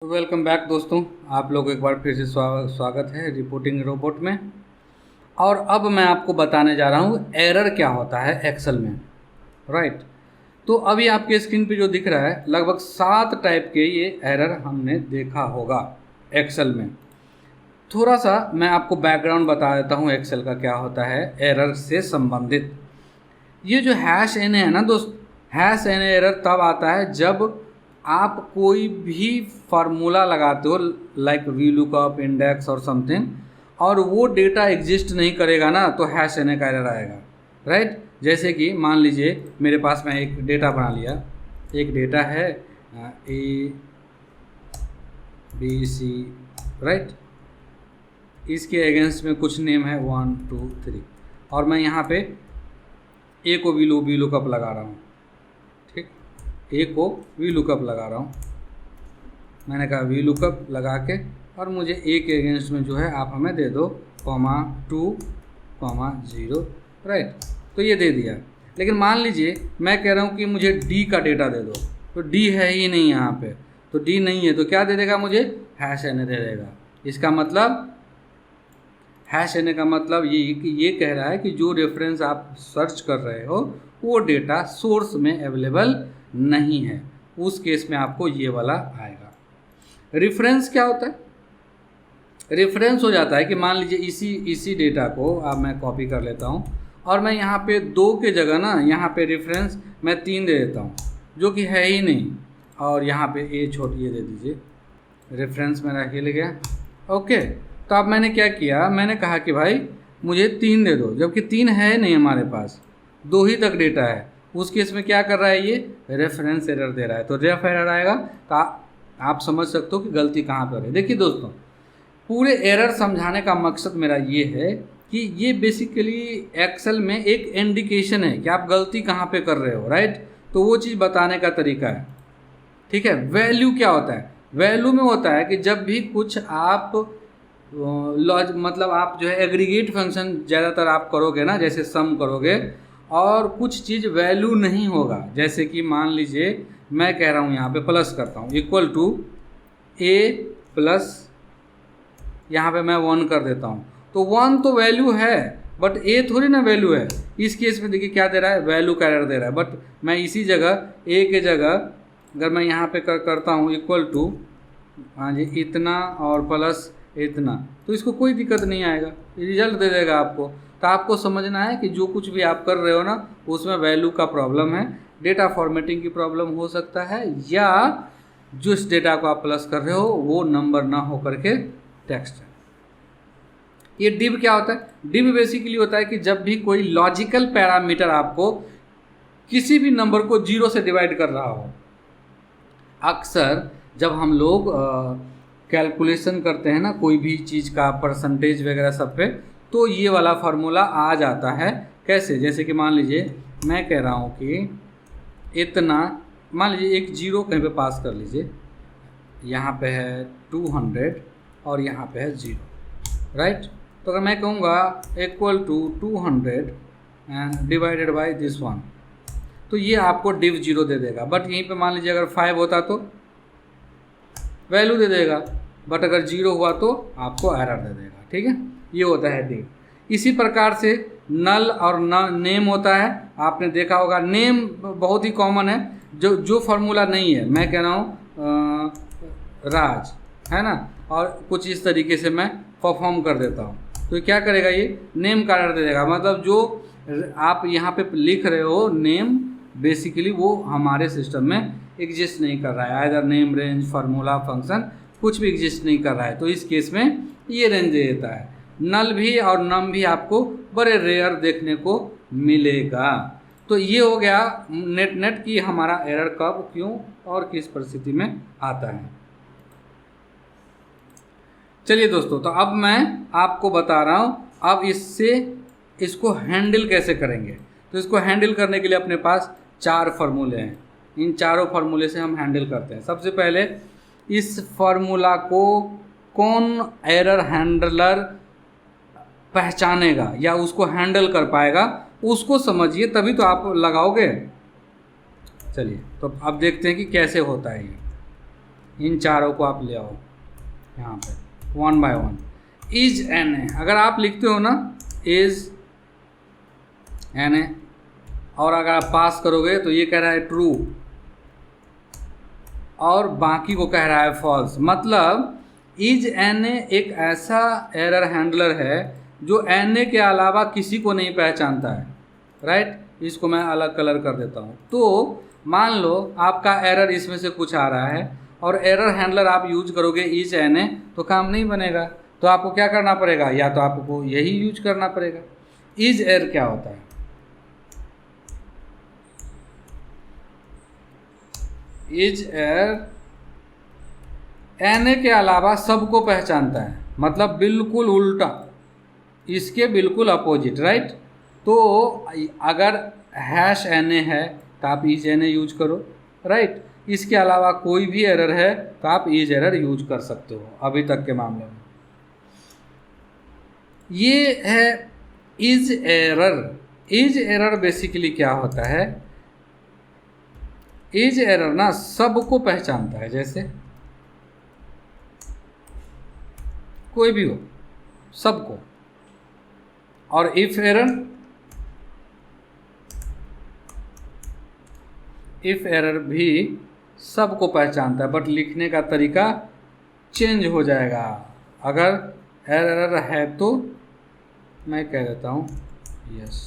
Welcome back दोस्तों, आप लोग एक बार फिर से स्वागत है रिपोर्टिंग रोबोट में। और अब मैं आपको बताने जा रहा हूँ एरर क्या होता है एक्सेल में। राइट, तो अभी आपके स्क्रीन पे जो दिख रहा है लगभग 7 टाइप के ये एरर हमने देखा होगा एक्सेल में। थोड़ा सा मैं आपको बैकग्राउंड बता देता हूँ एक्सेल का क्या होता है एरर से संबंधित। ये जो हैश एन है ना दोस्त, हैश एन एरर तब आता है जब आप कोई भी फार्मूला लगाते हो लाइक वी लुकअप इंडेक्स और समथिंग, और वो डेटा एग्जिस्ट नहीं करेगा ना तो हैश एन का एरर आएगा। राइट, जैसे कि मान लीजिए मेरे पास मैं एक डेटा बना लिया, एक डेटा है ए बी सी, राइट, इसके अगेंस्ट में कुछ नेम है 1 2 3 और मैं यहाँ पे ए को वी लुकअप लगा रहा हूँ। ठीक, ए को वी लुकअप लगा रहा हूँ, मैंने कहा वी लुकअप लगा के, और मुझे ए के अगेंस्ट में जो है आप हमें दे दो 2 0। राइट, तो ये दे दिया। लेकिन मान लीजिए मैं कह रहा हूँ कि मुझे डी का डेटा दे दो, तो डी है ही नहीं यहाँ पे, तो डी नहीं है तो क्या दे देगा मुझे, हैश एन दे देगा। इसका मतलब हैश एन का मतलब ये कह रहा है कि जो रेफरेंस आप सर्च कर रहे हो वो डेटा सोर्स में अवेलेबल नहीं है, उस केस में आपको ये वाला आएगा। रेफरेंस क्या होता है, रेफरेंस हो जाता है कि मान लीजिए इसी डेटा को अब मैं कॉपी कर लेता हूँ और मैं यहाँ पे 2 के जगह ना यहाँ पे रेफरेंस मैं 3 दे देता हूँ जो कि है ही नहीं, और यहाँ पे ए छोटी ये दे दीजिए, रेफरेंस मेरा हिल गया। ओके, तो अब मैंने क्या किया, मैंने कहा कि भाई मुझे 3 दे दो, जबकि 3 है नहीं हमारे पास, 2 ही तक डेटा है। उस केस में क्या कर रहा है, ये रेफरेंस एरर दे रहा है, तो रेफ एरर आएगा। तो आप समझ सकते हो कि गलती कहाँ पर है। देखिए दोस्तों, पूरे एरर समझाने का मकसद मेरा ये है कि ये बेसिकली एक्सेल में एक इंडिकेशन है कि आप गलती कहाँ पे कर रहे हो। राइट, तो वो चीज़ बताने का तरीका है। ठीक है, वैल्यू क्या होता है, वैल्यू में होता है कि जब भी कुछ आप मतलब आप जो है एग्रीगेट फंक्शन ज़्यादातर आप करोगे ना, जैसे सम करोगे और कुछ चीज़ वैल्यू नहीं होगा, जैसे कि मान लीजिए मैं कह रहा हूँ यहाँ पे प्लस करता हूँ इक्वल टू ए प्लस, यहाँ पे मैं 1 कर देता हूँ, तो 1 तो वैल्यू है बट ए थोड़ी ना वैल्यू है। इस केस में देखिए क्या दे रहा है, वैल्यू का एरर दे रहा है। बट मैं इसी जगह ए के जगह अगर मैं यहाँ पे करता हूँ इक्वल टू, हाँ जी, इतना और प्लस इतना, तो इसको कोई दिक्कत नहीं आएगा, रिजल्ट दे देगा आपको। तो आपको समझना है कि जो कुछ भी आप कर रहे हो ना उसमें वैल्यू का प्रॉब्लम है, डेटा फॉर्मेटिंग की प्रॉब्लम हो सकता है, या जो इस डेटा को आप प्लस कर रहे हो वो नंबर ना हो करके टेक्स्ट है। ये डिव क्या होता है, डिव बेसिकली होता है कि जब भी कोई लॉजिकल पैरामीटर आपको किसी भी नंबर को 0 से डिवाइड कर रहा हो। अक्सर जब हम लोग कैलकुलेशन करते हैं ना कोई भी चीज़ का परसेंटेज वगैरह सब पे, तो ये वाला फार्मूला आ जाता है। कैसे, जैसे कि मान लीजिए मैं कह रहा हूँ कि इतना, मान लीजिए एक 0 कहीं पे पास कर लीजिए, यहाँ पे है 200 और यहाँ पे है 0। राइट, तो अगर मैं कहूँगा equal to 200 and divided by this 1, तो ये आपको डिव 0 दे देगा। बट यहीं पे मान लीजिए अगर 5 होता तो वैल्यू दे देगा, बट अगर 0 हुआ तो आपको एरर दे देगा। ठीक है, ये होता है डिव। इसी प्रकार से नल और नेम होता है, आपने देखा होगा। नेम बहुत ही कॉमन है, जो फार्मूला नहीं है, मैं कह रहा हूँ राज है ना, और कुछ इस तरीके से मैं परफॉर्म कर देता हूँ, तो क्या करेगा, ये नेम का एरर दे देगा। मतलब जो आप यहाँ पे लिख रहे हो नेम, बेसिकली वो हमारे सिस्टम में एग्जिस्ट नहीं कर रहा है, either name, range, formula, function कुछ भी एग्जिस्ट नहीं कर रहा है, तो इस केस में ये रेंज दे देता है। नल भी और नम भी आपको बड़े रेयर देखने को मिलेगा। तो ये हो गया नेट कि हमारा एरर कब, क्यों और किस परिस्थिति में आता है। चलिए दोस्तों, तो अब मैं आपको बता रहा हूँ अब इसको हैंडल कैसे करेंगे। तो इसको हैंडल करने के लिए अपने पास 4 फार्मूले हैं, इन चारों फार्मूले से हम हैंडल करते हैं। सबसे पहले इस फार्मूला को कौन एरर हैंडलर पहचानेगा या उसको हैंडल कर पाएगा, उसको समझिए, तभी तो आप लगाओगे। चलिए, तो अब देखते हैं कि कैसे होता है ये। इन चारों को आप ले आओ यहाँ पे 1 बाय 1। इज एन ए, अगर आप लिखते हो ना इज एन ए, और अगर आप पास करोगे तो ये कह रहा है ट्रू और बाकी को कह रहा है फॉल्स। मतलब इज एन ए एक ऐसा एरर हैंडलर है जो एन ए के अलावा किसी को नहीं पहचानता है, राइट। इसको मैं अलग कलर कर देता हूँ। तो मान लो आपका एरर इसमें से कुछ आ रहा है और एरर हैंडलर आप यूज करोगे इज एन ए, तो काम नहीं बनेगा। तो आपको क्या करना पड़ेगा, या तो आपको यही यूज करना पड़ेगा। इज एरर क्या होता है, इज एरर एन ए के अलावा सबको पहचानता है, मतलब बिल्कुल उल्टा, इसके बिल्कुल अपोजिट, राइट। तो अगर हैश एन ए है तो आप इज एन ए यूज करो, राइट। इसके अलावा कोई भी एरर है तो आप इज एरर यूज कर सकते हो अभी तक के मामले में। ये है is error. Is error basically क्या होता है, इज एरर ना सबको पहचानता है, जैसे कोई भी हो सबको। और इफ एरर भी सबको पहचानता है, बट लिखने का तरीका चेंज हो जाएगा। अगर एरर है तो मैं कह देता हूँ यस,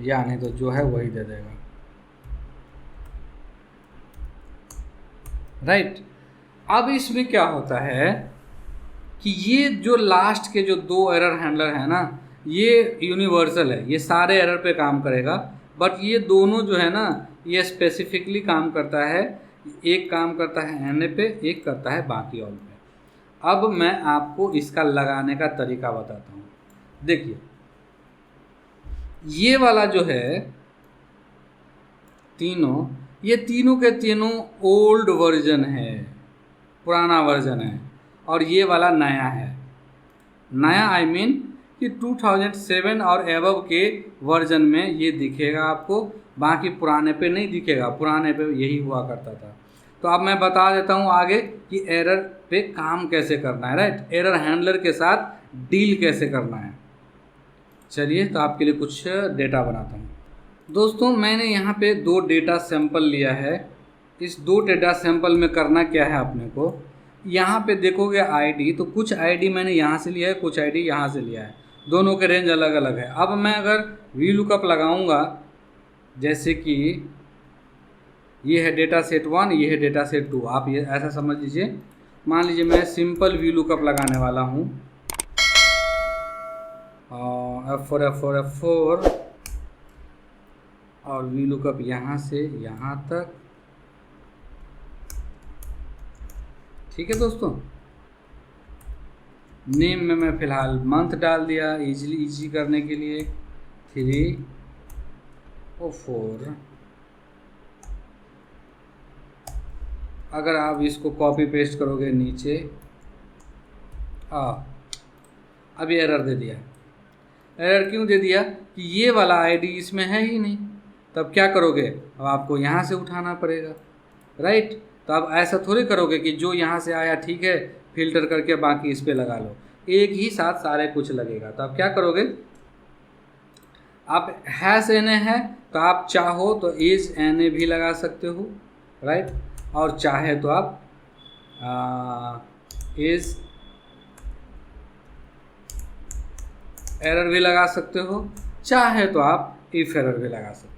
या नहीं तो जो है वही दे देगा, राइट। अब इसमें क्या होता है कि ये जो लास्ट के जो दो एरर हैंडलर है ना, ये यूनिवर्सल है, ये सारे एरर पे काम करेगा। बट ये दोनों जो है ना, ये स्पेसिफिकली काम करता है, एक काम करता है एन ए पे, एक करता है बाकी ऑल पे। अब मैं आपको इसका लगाने का तरीका बताता हूँ। देखिए ये वाला जो है तीनों, ये तीनों के तीनों ओल्ड वर्जन है, पुराना वर्जन है, और ये वाला नया है। नया आई मीन कि 2007 और एबव के वर्जन में ये दिखेगा आपको, बाकी पुराने पे नहीं दिखेगा, पुराने पे यही हुआ करता था। तो अब मैं बता देता हूँ आगे कि एरर पे काम कैसे करना है, राइट। एरर हैंडलर के साथ डील कैसे करना है। चलिए तो आपके लिए कुछ डेटा बनाता हूँ। दोस्तों मैंने यहाँ पे 2 डेटा सैंपल लिया है। इस 2 डेटा सैंपल में करना क्या है अपने को, यहाँ पे देखोगे आईडी, तो कुछ आईडी मैंने यहाँ से लिया है, कुछ आईडी यहाँ से लिया है, दोनों के रेंज अलग अलग है। अब मैं अगर वी लुकअप लगाऊंगा, जैसे कि ये है डेटा सेट 1, ये है डेटा सेट 2, आप ये ऐसा समझ लीजिए। मान लीजिए मैं सिंपल वी लुकअप लगाने वाला हूँ, F4 और वी लुकअप यहाँ से यहाँ तक, ठीक है दोस्तों। नेम में मैं फ़िलहाल मंथ डाल दिया इजी करने के लिए, 3 और 4। अगर आप इसको कॉपी पेस्ट करोगे नीचे, अभी एरर दे दिया। एरर क्यों दे दिया कि ये वाला आईडी इसमें है ही नहीं। तब क्या करोगे, अब आपको यहाँ से उठाना पड़ेगा, राइट। तो अब ऐसा थोड़ी करोगे कि जो यहाँ से आया ठीक है फिल्टर करके बाकी इस पे लगा लो, एक ही साथ सारे कुछ लगेगा। तो आप क्या करोगे, आप हैश एन ए है तो आप चाहो तो इज एन ए भी लगा सकते हो, राइट। और चाहे तो आप इज एरर भी लगा सकते हो, चाहे तो आप इफ एरर भी लगा सकते हो।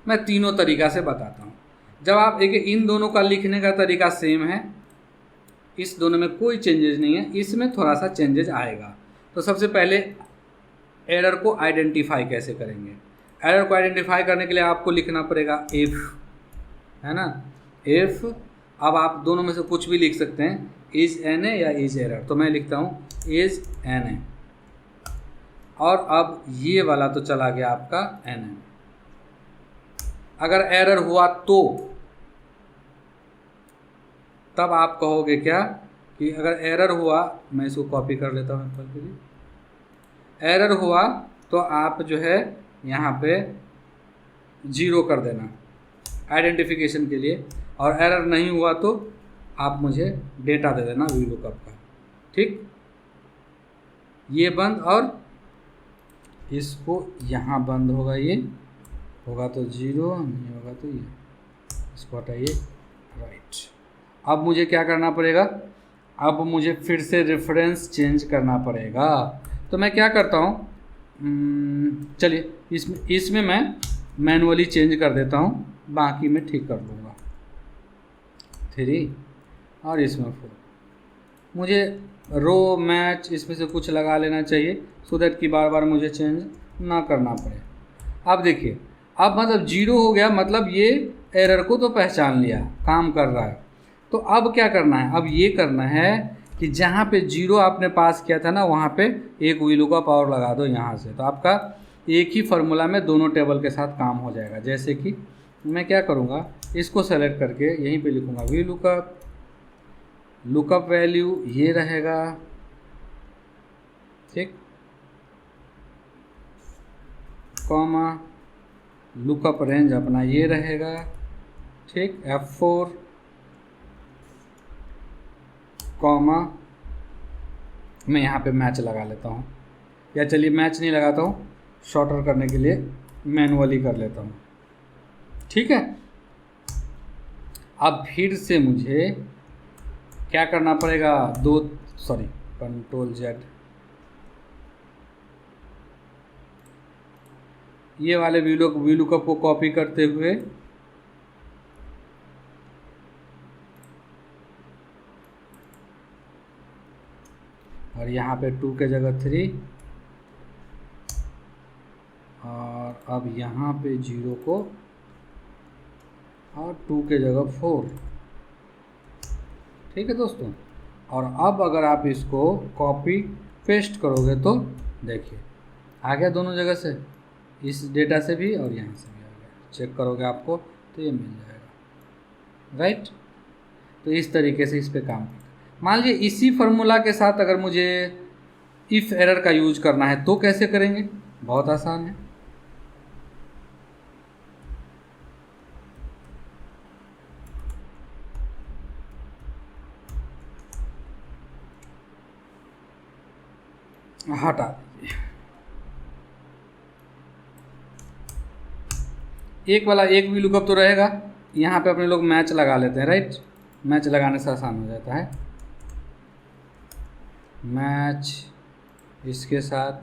मैं तीनों तरीका से बताता हूँ। जब आप देखिए इन दोनों का लिखने का तरीका सेम है, इस दोनों में कोई चेंजेस नहीं है, इसमें थोड़ा सा चेंजेस आएगा। तो सबसे पहले एरर को आइडेंटिफाई कैसे करेंगे। एरर को आइडेंटिफाई करने के लिए आपको लिखना पड़ेगा इफ़, है ना, इफ़। अब आप दोनों में से कुछ भी लिख सकते हैं, इज एन ए या इज एरर। तो मैं लिखता हूँ इज एन ए, और अब ये वाला तो चला गया आपका एन ए। अगर एरर हुआ तो तब आप कहोगे क्या कि अगर एरर हुआ, मैं इसको कॉपी कर लेता हूँ एप्पल के लिए। एरर हुआ तो आप जो है यहाँ पे 0 कर देना, आइडेंटिफिकेशन के लिए, और एरर नहीं हुआ तो आप मुझे डेटा दे देना वी लुकअप का। ठीक, ये बंद, और इसको यहाँ बंद होगा, ये होगा तो 0, नहीं होगा तो ये, इसको हटाइए, राइट। अब मुझे क्या करना पड़ेगा, अब मुझे फिर से रेफरेंस चेंज करना पड़ेगा। तो मैं क्या करता हूँ, चलिए इसमें मैं मैनुअली चेंज कर देता हूँ, बाकी मैं ठीक कर लूँगा। 3 और इसमें 4, मुझे रो मैच इसमें से कुछ लगा लेना चाहिए सो दैट कि बार बार मुझे चेंज ना करना पड़े। अब देखिए, अब मतलब 0 हो गया, मतलब ये एरर को तो पहचान लिया, काम कर रहा है। तो अब क्या करना है, अब ये करना है कि जहाँ पे 0 आपने पास किया था ना, वहाँ पे एक वी लुकअप और लगा दो यहाँ से, तो आपका एक ही फार्मूला में दोनों टेबल के साथ काम हो जाएगा। जैसे कि मैं क्या करूँगा, इसको सेलेक्ट करके यहीं पे लिखूँगा वी लुकअप, लुकअप वैल्यू ये रहेगा, ठीक, कॉमा, लुकअप रेंज अपना ये रहेगा, ठीक, F4, कॉमा, मैं यहाँ पे मैच लगा लेता हूँ, या चलिए मैच नहीं लगाता हूँ, शॉर्टर करने के लिए मैनुअली कर लेता हूँ। ठीक है, अब फिर से मुझे क्या करना पड़ेगा, Ctrl+Z, ये वाले वी लुकअप को कॉपी करते हुए और यहाँ पे 2 के जगह 3, और अब यहाँ पे 0 को और 2 के जगह 4। ठीक है दोस्तों, और अब अगर आप इसको कॉपी पेस्ट करोगे तो देखिए आ गया दोनों जगह से, इस डेटा से भी और यहाँ से भी आ गया। चेक करोगे आपको तो ये मिल जाएगा, राइट। तो इस तरीके से इस पे काम करते। मान लीजिए इसी फार्मूला के साथ अगर मुझे इफ़ एरर का यूज करना है तो कैसे करेंगे, बहुत आसान है। हटा दीजिए, एक वी लुकअप तो रहेगा, यहाँ पे अपने लोग मैच लगा लेते हैं, राइट। मैच लगाने से आसान हो जाता है, मैच इसके साथ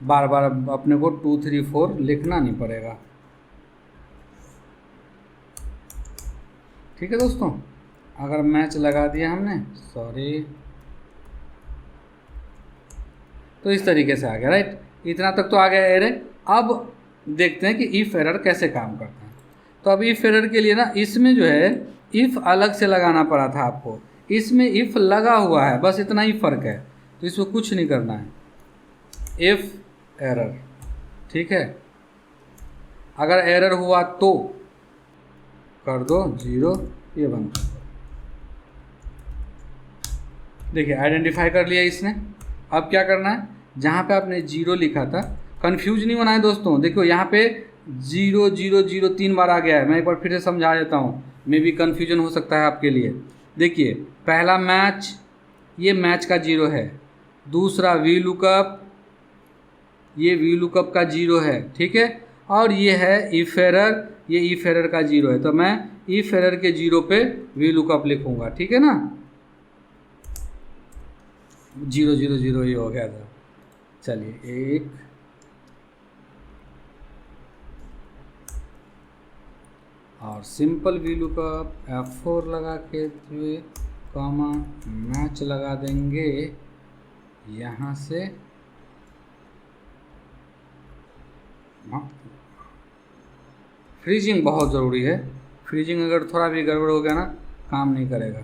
बार बार अपने को 2 3 4 लिखना नहीं पड़ेगा। ठीक है दोस्तों, अगर मैच लगा दिया हमने, सॉरी, तो इस तरीके से आ गया, राइट। इतना तक तो आ गया एरे। अब देखते हैं कि इफ़ एरर कैसे काम करता है। तो अब इफ़ एरर के लिए ना, इसमें जो है इफ़ अलग से लगाना पड़ा था आपको, इसमें इफ़ लगा हुआ है, बस इतना ही फ़र्क है। तो इसमें कुछ नहीं करना है, इफ़ एरर, ठीक है। अगर एरर हुआ तो कर दो 0, ये बंद कर दो। देखिए आइडेंटिफाई कर लिया इसने। अब क्या करना है, जहाँ पे आपने 0 लिखा था, कंफ्यूज नहीं होना है दोस्तों। देखो यहाँ पे 0 0 0 3 बार आ गया है। मैं एक बार फिर से समझा देता हूँ, मे भी कन्फ्यूजन हो सकता है आपके लिए। देखिए पहला मैच, ये मैच का 0 है। दूसरा वी लुकअप, ये वी लुकअप का 0 है, ठीक है। और ये है इफ एरर, ये इफ एरर का 0 है। तो मैं इफ एरर के 0 पे वी लुकअप लिखूंगा, ठीक है ना। 0 0 0 ही हो गया था। चलिए 1 और सिंपल वी लुकअप F4 लगा के हुए कॉमा मैच लगा देंगे यहाँ से। फ्रीजिंग बहुत ज़रूरी है, फ्रीजिंग अगर थोड़ा भी गड़बड़ हो गया ना, काम नहीं करेगा।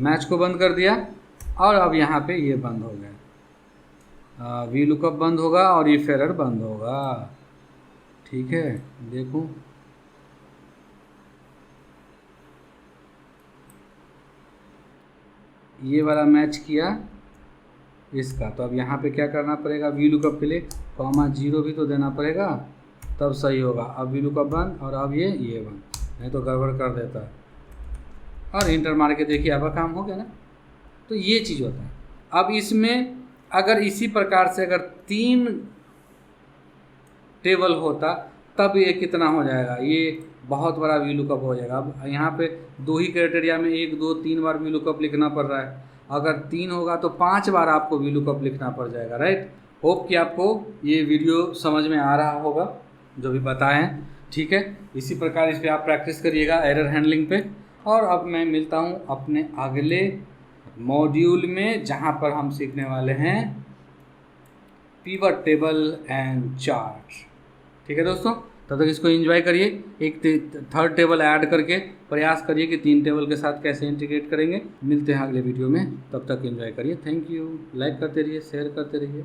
मैच को बंद कर दिया और अब यहाँ पे ये बंद हो गया, वी लुकअप बंद होगा और इफ एरर बंद होगा, ठीक है। देखो ये वाला मैच किया इसका। तो अब यहाँ पे क्या करना पड़ेगा, वी लुकअप के लिए कॉमा 0 भी तो देना पड़ेगा, तब सही होगा। अब वी लुकअप 1 और अब ये 1, नहीं तो गड़बड़ कर देता है। और इंटर मार के देखिए आपका काम हो गया ना। तो ये चीज़ होता है। अब इसमें अगर इसी प्रकार से अगर 3 टेबल होता तब ये कितना हो जाएगा, ये बहुत बड़ा वी लुकअप हो जाएगा। अब यहाँ पे 2 ही क्राइटेरिया में 1 2 3 बार वी लुकअप लिखना पड़ रहा है। अगर 3 होगा तो 5 बार आपको वी लुकअप लिखना पड़ जाएगा, राइट। होप कि आपको ये वीडियो समझ में आ रहा होगा जो भी बताएं, ठीक है। इसी प्रकार इस पर आप प्रैक्टिस करिएगा एरर हैंडलिंग पे। और अब मैं मिलता हूँ अपने अगले मॉड्यूल में, जहाँ पर हम सीखने वाले हैं पिवट टेबल एंड चार्ट, ठीक है दोस्तों। तब तक इसको एंजॉय करिए। एक 3rd टेबल ऐड करके प्रयास करिए कि 3 टेबल के साथ कैसे इंटीग्रेट करेंगे। मिलते हैं अगले वीडियो में, तब तक एंजॉय करिए। Thank you. लाइक करते रहिए, शेयर करते रहिए।